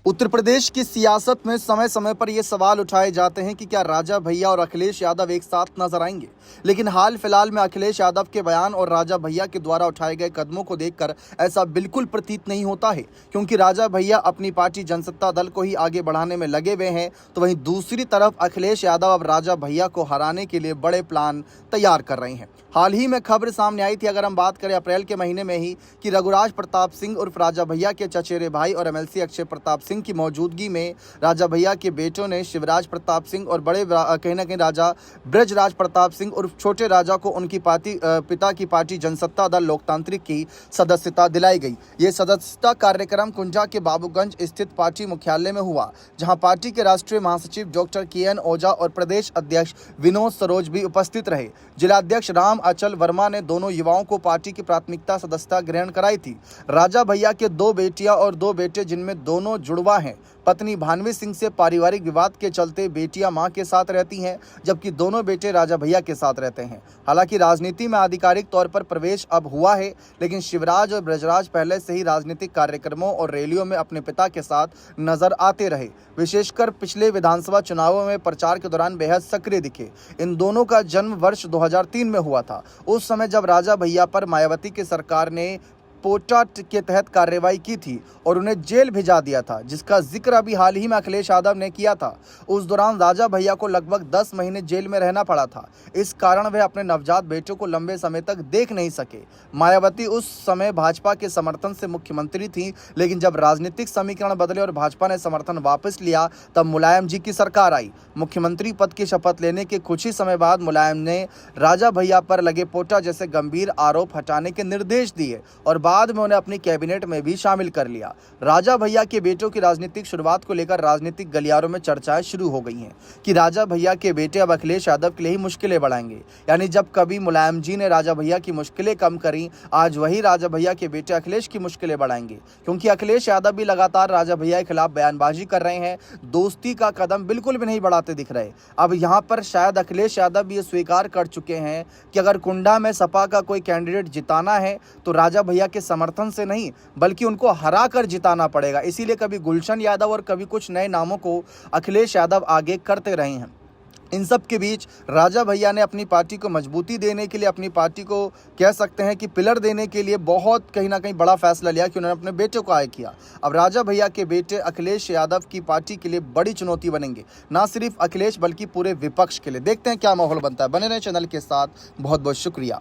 उत्तर प्रदेश की सियासत में समय समय पर ये सवाल उठाए जाते हैं कि क्या राजा भैया और अखिलेश यादव एक साथ नजर आएंगे। लेकिन हाल फिलहाल में अखिलेश यादव के बयान और राजा भैया के द्वारा उठाए गए कदमों को देखकर ऐसा बिल्कुल प्रतीत नहीं होता है, क्योंकि राजा भैया अपनी पार्टी जनसत्ता दल को ही आगे बढ़ाने में लगे हुए हैं, तो वहीं दूसरी तरफ अखिलेश यादव अब राजा भैया को हराने के लिए बड़े प्लान तैयार कर रहे हैं। हाल ही में खबर सामने आई थी, अगर हम बात करें अप्रैल के महीने में ही, कि रघुराज प्रताप सिंह उर्फ राजा भैया के चचेरे भाई और एमएलसी अक्षय प्रताप सिंह की मौजूदगी में राजा भैया के बेटों ने शिवराज प्रताप सिंह और बड़े कहीं ना कहीं राजा ब्रजराज प्रताप सिंह उर्फ छोटे राजा को उनकी पिता की पार्टी जनसत्ता दल लोकतांत्रिक की सदस्यता दिलाई गई। ये सदस्यता कार्यक्रम कुंजा के बाबूगंज स्थित पार्टी मुख्यालय में हुआ, जहां पार्टी के राष्ट्रीय महासचिव डॉक्टर के.एन. ओझा और प्रदेश अध्यक्ष विनोद सरोज भी उपस्थित रहे। जिलाध्यक्ष राम अचल वर्मा ने दोनों युवाओं को पार्टी की प्राथमिकता सदस्यता ग्रहण कराई थी। राजा भैया के 2 बेटियां और 2 बेटे, जिनमें दोनों जुड़वा हैं। पत्नी भानवी सिंह से पारिवारिक विवाद के चलते बेटियां मां के साथ रहती हैं, जबकि दोनों बेटे राजा भैया के साथ रहते हैं। हालांकि राजनीति में आधिकारिक तौर पर प्रवेश अब हुआ है, लेकिन शिवराज और ब्रजराज पहले से ही राजनीतिक कार्यक्रमों और रैलियों में अपने पिता के साथ नजर आते रहे। विशेषकर पिछले विधानसभा चुनावों में प्रचार के दौरान बेहद सक्रिय दिखे। इन दोनों का जन्म वर्ष 2003 में हुआ था, उस समय जब राजा भैया पर मायावती की सरकार ने पोटा के तहत कार्रवाई की थी और उन्हें जेल भिजा दिया था, जिसका जिक्र अभी हाल ही में अखिलेश यादव ने किया था। उस दौरान राजा भैया को लगभग 10 महीने जेल में रहना पड़ा था। इस कारण वे अपने नवजात बेटों को लंबे समय तक देख नहीं सके। मायावती उस समय भाजपा के समर्थन से मुख्यमंत्री थी, लेकिन जब राजनीतिक समीकरण बदले और भाजपा ने समर्थन वापस लिया, तब मुलायम जी की सरकार आई। मुख्यमंत्री पद की शपथ लेने के कुछ ही समय बाद मुलायम ने राजा भैया पर लगे पोटा जैसे गंभीर आरोप हटाने के निर्देश दिए और बाद में उन्हें अपनी कैबिनेट में भी शामिल कर लिया। राजा भैया के बेटों की राजनीतिक शुरुआत को लेकर राजनीतिक गलियारों में चर्चाएं शुरू हो गई हैं कि राजा भैया के बेटे अब अखिलेश यादव के लिए ही मुश्किलें बढ़ाएंगे। यानी जब कभी मुलायम जी ने राजा भैया की मुश्किलें कम करी, आज वही राजा भैया के बेटे अखिलेश की मुश्किलें बढ़ाएंगे, क्योंकि अखिलेश यादव भी लगातार राजा भैया के खिलाफ बयानबाजी कर रहे हैं, दोस्ती का कदम बिल्कुल भी नहीं बढ़ाते दिख रहे। अब यहाँ पर शायद अखिलेश यादव भी ये स्वीकार कर चुके हैं कि अगर कुंडा में सपा का कोई कैंडिडेट जिताना है तो राजा भैया के समर्थन से नहीं, बल्कि उनको हरा कर जिताना पड़ेगा। इसीलिए कभी गुलशन यादव और कभी कुछ नए नामों को अखिलेश यादव आगे करते रहे हैं। इन सब के बीच राजा भैया ने अपनी पार्टी को मजबूती देने के लिए, अपनी पार्टी को कह सकते हैं कि पिलर देने के लिए बहुत कहीं ना कहीं बड़ा फैसला लिया कि उन्होंने अपने बेटे को आगे किया। अब राजा भैया के बेटे अखिलेश यादव की पार्टी के लिए बड़ी चुनौती बनेंगे, ना सिर्फ अखिलेश बल्कि पूरे विपक्ष के लिए। देखते हैं क्या माहौल बनता है। बने रहें चैनल के साथ। बहुत बहुत शुक्रिया।